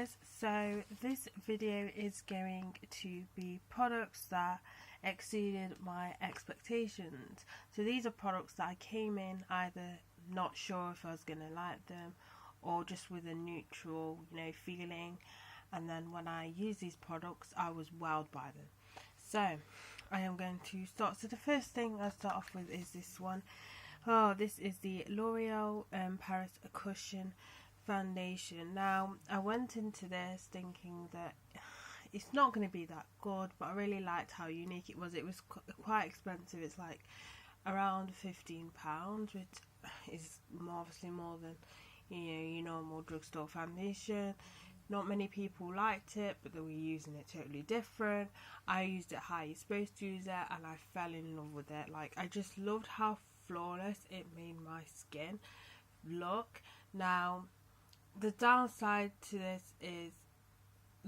guys, so this video is going to be products that exceeded my expectations. So these are products that I came in either not sure if I was going to like them or just with a neutral, feeling, and then when I use these products I was wowed by them. So I am going to start. So the first thing I start off with is this one. This is the L'Oreal Paris Cushion foundation. Now I went into this thinking that it's not going to be that good, but I really liked how unique it was. It was quite expensive. It's like around £15, which is obviously more than your normal drugstore foundation. Not many people liked it, but they were using it totally different. I used it how you're supposed to use it, and I fell in love with it. Like, I just loved how flawless it made my skin look. Now the downside to this is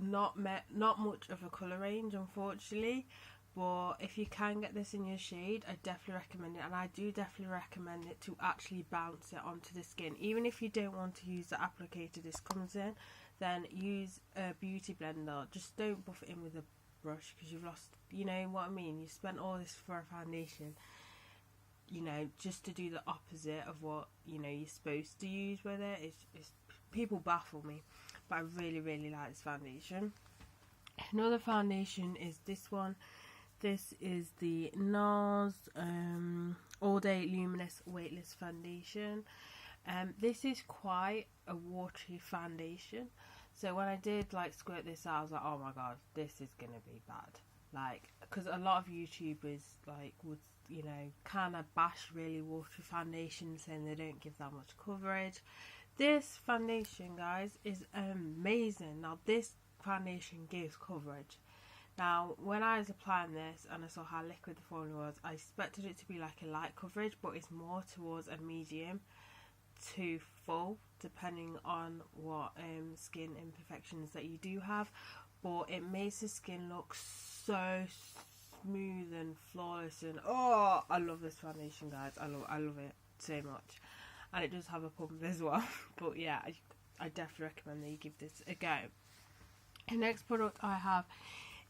not much of a colour range, unfortunately, but if you can get this in your shade, I definitely recommend it, and I do definitely recommend it to actually bounce it onto the skin. Even if you don't want to use the applicator this comes in, then use a beauty blender. Just don't buff it in with a brush, because you've lost, you know what I mean, you spent all this for a foundation, just to do the opposite of what you're supposed to use with it. It's people baffle me, but I really like this foundation. Another foundation is this one. This is the NARS All Day Luminous Weightless Foundation. This is quite a watery foundation, so when I did squirt this out, I was like, oh my god, this is gonna be bad. Because a lot of YouTubers would kind of bash really watery foundations, saying they don't give that much coverage. This foundation, guys, is amazing. Now this foundation gives coverage. Now when I was applying this and I saw how liquid the formula was, I expected it to be like a light coverage, but it's more towards a medium to full, depending on what skin imperfections that you do have. But it makes the skin look so smooth and flawless, and I love this foundation, guys. I love it so much, and it does have a pump as well. But yeah, I definitely recommend that you give this a go. The next product I have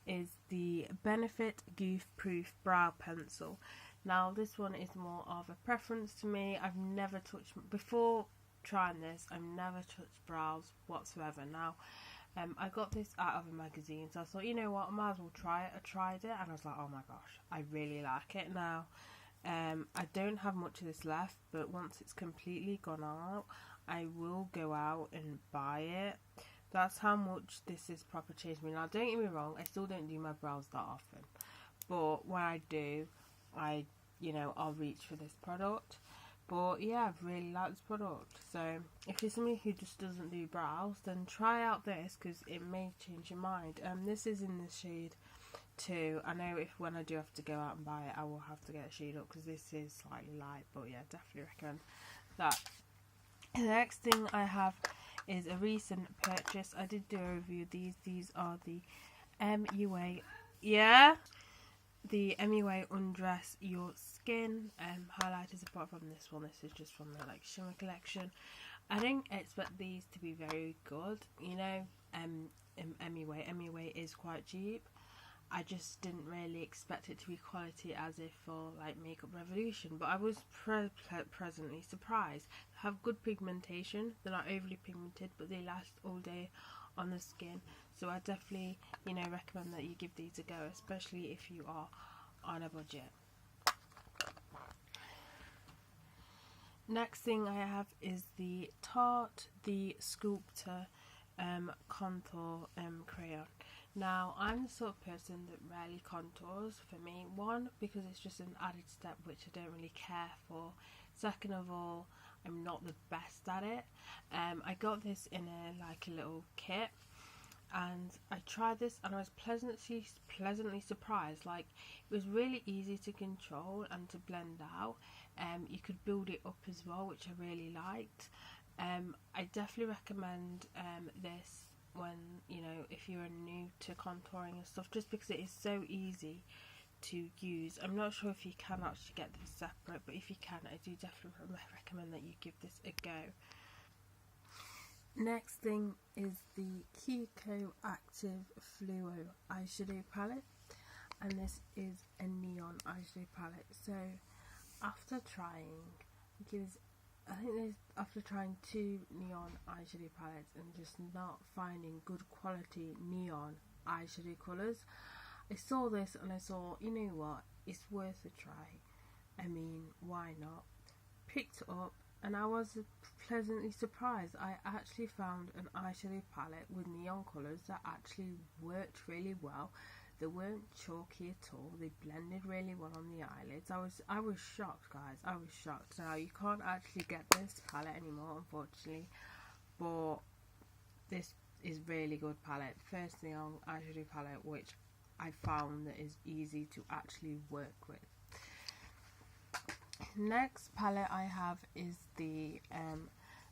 is the Benefit Goof Proof Brow Pencil. Now this one is more of a preference to me. I've never touched, before trying this, I've never touched brows whatsoever. Now I got this out of a magazine, so I thought, you know what, I might as well try it. I tried it and I was like, oh my gosh, I really like it. Now I don't have much of this left, but once it's completely gone out, I will go out and buy it. That's how much this has proper changed me. Now don't get me wrong, I still don't do my brows that often, but when I do, I'll reach for this product. But yeah, I've really liked this product. So if you're somebody who just doesn't do brows, then try out this, because it may change your mind. This is in the shade 2. I know when I do have to go out and buy it, I will have to get a shade up, because this is slightly light. But yeah, definitely recommend that. The next thing I have is a recent purchase. I did do a review of these. These are the MUA. The MUA Undress Your Skin highlighters. Apart from this one, this is just from the shimmer collection. I didn't expect these to be very good. MUA is quite cheap. I just didn't really expect it to be quality as if for Makeup Revolution, but I was pleasantly surprised. They have good pigmentation. They're not overly pigmented, but they last all day on the skin. So I definitely recommend that you give these a go, especially if you are on a budget. Next thing I have is the Tarte The Sculptor Contour Crayon. Now I'm the sort of person that rarely contours. For me, one, because it's just an added step which I don't really care for. Second of all, I'm not the best at it. I got this in a little kit, and I tried this and I was pleasantly surprised. It was really easy to control and to blend out. You could build it up as well, which I really liked. I definitely recommend this when if you're new to contouring and stuff, just because it is so easy to use. I'm not sure if you can actually get them separate, but if you can, I do definitely recommend that you give this a go. Next thing is the Kiko Active Fluo eyeshadow palette, and this is a neon eyeshadow palette. So after trying, after trying 2 neon eyeshadow palettes and just not finding good quality neon eyeshadow colours, I saw this and I thought, you know what, it's worth a try. I mean, why not? Picked it up and I was pleasantly surprised. I actually found an eyeshadow palette with neon colours that actually worked really well. They weren't chalky at all. They blended really well on the eyelids. I was shocked, guys. I was shocked. Now you can't actually get this palette anymore, unfortunately, but this is really good palette. First neon eyeshadow palette, which I found that is easy to actually work with. Next palette I have is the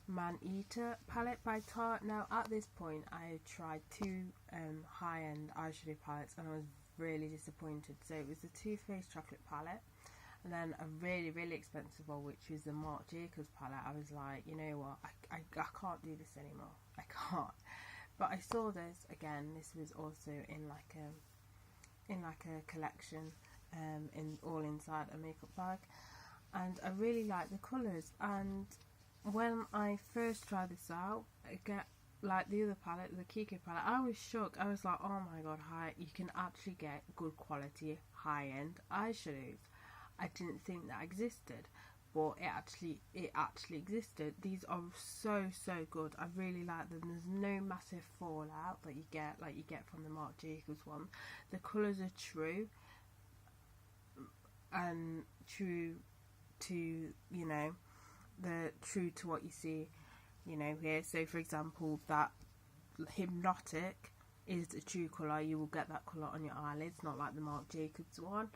Man Eater palette by Tarte. Now at this point I tried 2 high-end eyeshadow palettes and I was really disappointed. So it was the Too Faced chocolate palette and then a really expensive one, which was the Marc Jacobs palette. I was like, you know what, I can't do this anymore. I can't. But I saw this again. This was also in like a collection, all inside a makeup bag, and I really like the colours. And when I first tried this out, again, like the other palette, the Kiko palette, I was shocked. I was like, oh my god, you can actually get good quality high-end eyeshadows. I didn't think that existed, but it actually existed. These are so good. I really like them. There's no massive fallout that you get from the Marc Jacobs one. The colours are true and true to, you know, true to what you see, you know, here. So for example, that Hypnotic is a true colour. You will get that colour on your eyelids, not like the Marc Jacobs one.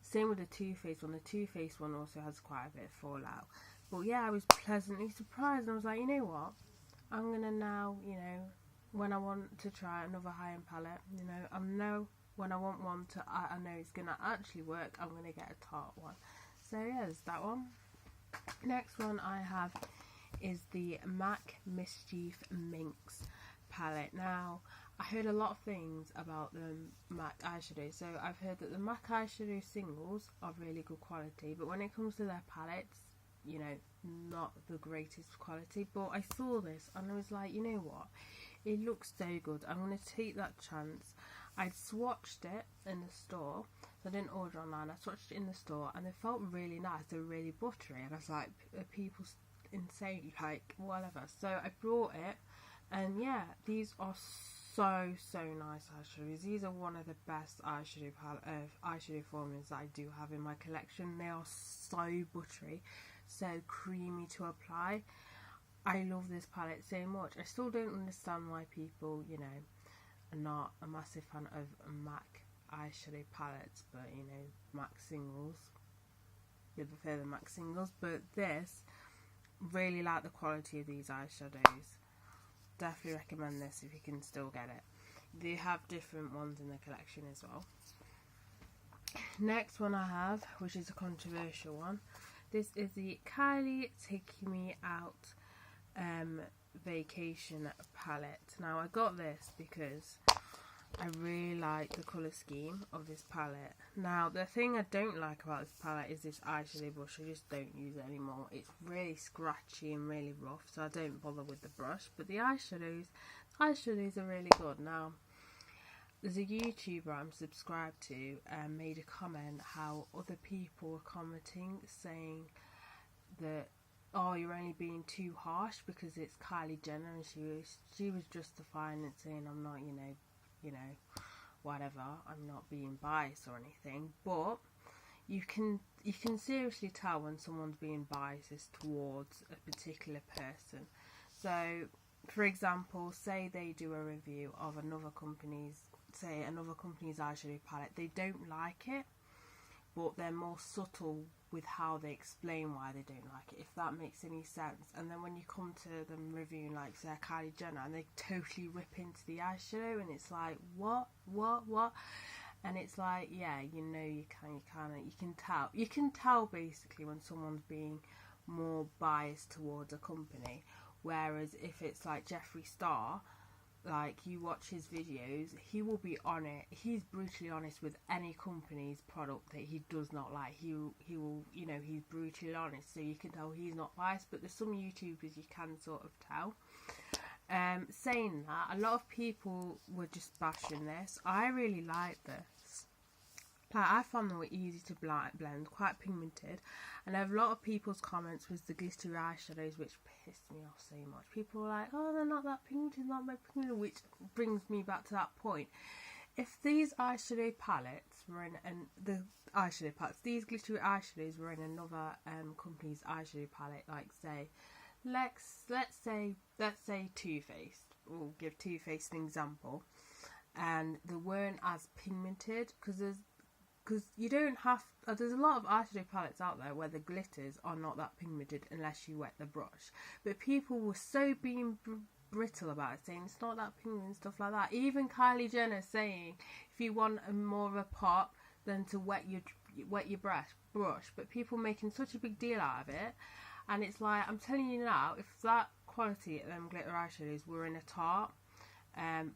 Same with the Too Faced one. The Too Faced one also has quite a bit of fallout. But yeah, I was pleasantly surprised and I was like, you know what, I'm gonna now, you know, when I want to try another high-end palette, you know, when I want one to, I know it's gonna actually work, I'm gonna get a Tarte one. So yeah, there's that one. Next one I have is the MAC Mischief Minx palette. Now, I heard a lot of things about the MAC eyeshadow. So I've heard that the MAC eyeshadow singles are really good quality, but when it comes to their palettes, you know, not the greatest quality. But I saw this and I was like, you know what, it looks so good, I'm going to take that chance. I swatched it in the store, so I didn't order online. I swatched it in the store and they felt really nice. They were really buttery and I was like, are people insane, like whatever. So I brought it and yeah, these are so nice eyeshadows. These are one of the best eyeshadow formulas that I do have in my collection. They are so buttery, so creamy to apply. I love this palette so much. I still don't understand why people, you know, are not a massive fan of MAC eyeshadow palettes, but you know, MAC singles, they prefer the MAC singles. But this, really like the quality of these eyeshadows. Definitely recommend this if you can still get it. They have different ones in the collection as well. Next one I have, which is a controversial one, this is the Kylie Take Me Out Vacation palette. Now I got this because I really like the colour scheme of this palette. Now the thing I don't like about this palette is this eyeshadow brush. I just don't use it anymore. It's really scratchy and really rough, so I don't bother with the brush. But the eyeshadows are really good. Now there's a YouTuber I'm subscribed to made a comment how other people were commenting saying that, oh, you're only being too harsh because it's Kylie Jenner, and she was justifying it, saying I'm not, you know, whatever, I'm not being biased or anything. But you can seriously tell when someone's being biased towards a particular person. So for example, say they do a review of another company's eyeshadow palette, they don't like it, but they're more subtle with how they explain why they don't like it, if that makes any sense. And then when you come to them reviewing, like say Kylie Jenner, and they totally rip into the eyeshadow, and it's like, what? And it's like, yeah, you know, you can tell basically when someone's being more biased towards a company. Whereas if it's like Jeffree Star, like you watch his videos, he will be on it. He's brutally honest with any company's product that he does not like. He will, you know, he's brutally honest, so you can tell he's not biased. But there's some YouTubers you can sort of tell. Saying that, a lot of people were just bashing this. I really like this. Like, I found them were easy to blend, quite pigmented, and a lot of people's comments was the glittery eyeshadows, which pissed me off so much. People were like, oh, they're not that pigmented, not that pigmented, which brings me back to that point. If these eyeshadow palettes were in, these glittery eyeshadows were in another company's eyeshadow palette, like say, let's say Too Faced. We'll give Too Faced an example, and they weren't as pigmented, because you don't have, there's a lot of eyeshadow palettes out there where the glitters are not that pigmented unless you wet the brush, but people were so being brittle about it, saying it's not that pigmented and stuff like that. Even Kylie Jenner saying if you want more of a pop, then to wet your brush, but people making such a big deal out of it. And it's like, I'm telling you now, if that quality of them glitter eyeshadows were in a Tarte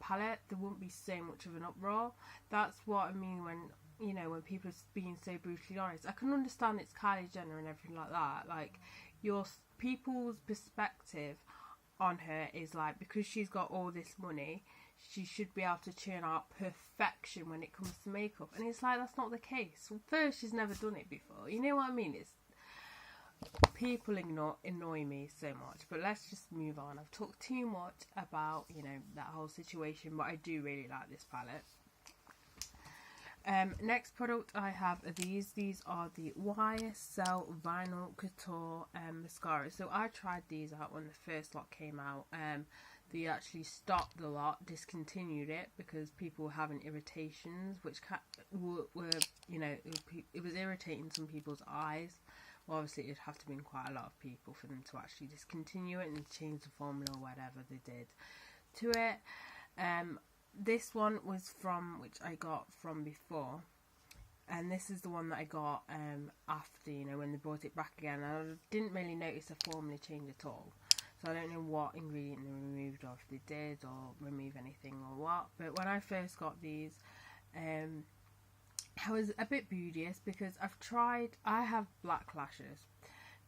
palette, there wouldn't be so much of an uproar. That's what I mean when, you know, when people are being so brutally honest. I can understand it's Kylie Jenner and everything like that. Like, people's perspective on her is like, because she's got all this money, she should be able to churn out perfection when it comes to makeup. And it's like, that's not the case. Well, first, she's never done it before. You know what I mean? It's, people annoy me so much, but let's just move on. I've talked too much about, you know, that whole situation, but I do really like this palette. Next product I have are these are the YSL Vinyl Couture mascara. So I tried these out when the first lot came out. They actually stopped the lot, discontinued it because people were having irritations, which were you know, it was irritating some people's eyes. Well, obviously it'd have to be quite a lot of people for them to actually discontinue it and change the formula or whatever they did to it. This one was from, which I got from before, and this is the one that I got after, you know, when they brought it back again. I didn't really notice a formula change at all, so I don't know what ingredient they removed, or if they did, or remove anything or what. But when I first got these, I was a bit dubious because I have black lashes.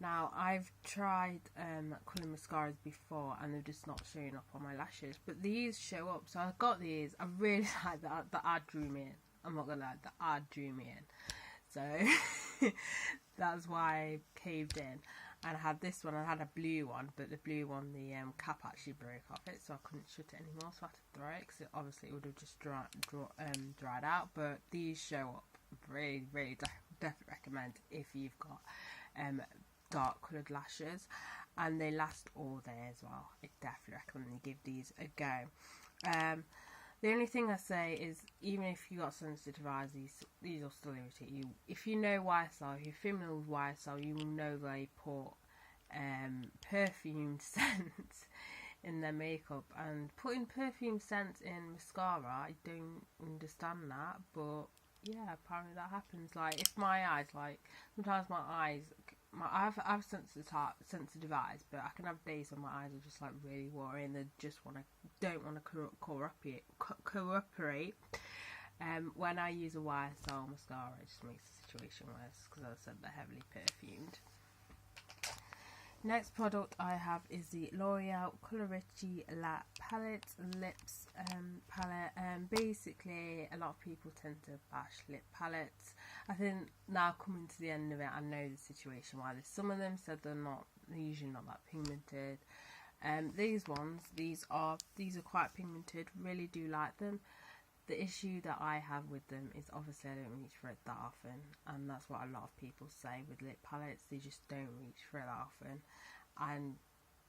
Now, I've tried colour mascaras before and they're just not showing up on my lashes, but these show up, so I got these. I really like that. The ad drew me in. I'm not gonna lie, the ad drew me in. So that's why I caved in. And I had this one, I had a blue one, but the blue one, the cap actually broke off it, so I couldn't shut it anymore, so I had to throw it, because obviously it would have just dried out. But these show up. Really, really definitely recommend if you've got dark coloured lashes, and they last all day as well. I definitely recommend you give these a go. The only thing I say is, even if you got sensitive eyes, these will still irritate you. If you know YSL, if you're familiar with YSL, you will know they put perfume scents in their makeup, and putting perfume scents in mascara, I don't understand that, but yeah, apparently that happens. Like, if my eyes, like, sometimes I have sensitive eyes, but I can have days when my eyes are just like really watery and they just don't want to cooperate. When I use a YSL mascara, it just makes the situation worse, because as I said, they're heavily perfumed. Next product I have is the L'Oreal Colorici La Palette Lips palette. Basically, a lot of people tend to bash lip palettes. I think now, coming to the end of it, I know the situation why. There's some of them said they're usually not that pigmented. These are quite pigmented. Really do like them. The issue that I have with them is, obviously, I don't reach for it that often, and that's what a lot of people say with lip palettes. They just don't reach for it that often, and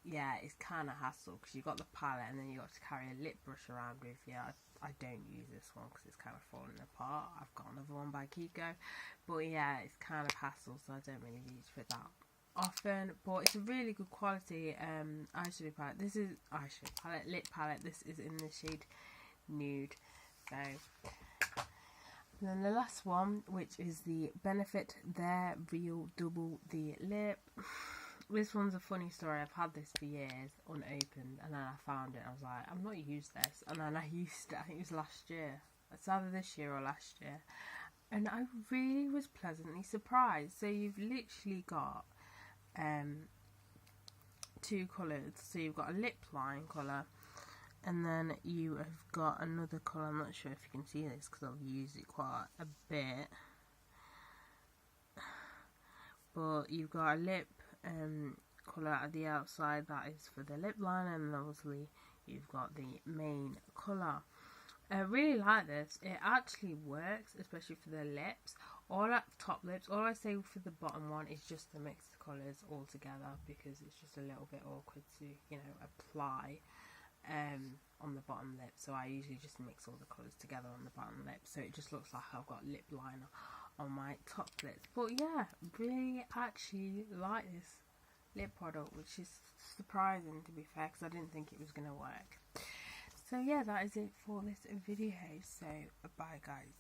yeah, it's kind of hassle, because you've got the palette and then you got to carry a lip brush around with you. I don't use this one because it's kind of falling apart. I've got another one by Kiko, but yeah, it's kind of hassle, so I don't really reach for it that often. But it's a really good quality eyeshadow palette. This is lip palette. This is in the shade Nude. So, and then the last one, which is the Benefit Their Real Double the Lip. This one's a funny story. I've had this for years unopened, and then I found it. I was like, I'm not used this, and then I used it. I think it was last year. It's either this year or last year, and I really was pleasantly surprised. So you've literally got two colours. So you've got a lip line colour, and then you have got another colour. I'm not sure if you can see this because I've used it quite a bit, but you've got a lip colour at the outside that is for the lip line, and obviously you've got the main colour. I really like this. It actually works, especially for the lips or at top lips. All I say for the bottom one is just to mix the colours all together, because it's just a little bit awkward to, you know, apply on the bottom lip. So I usually just mix all the colours together on the bottom lip, so it just looks like I've got lip liner on my top lips. But yeah, really actually like this lip product, which is surprising to be fair, because I didn't think it was going to work. So yeah, that is it for this video. So bye guys.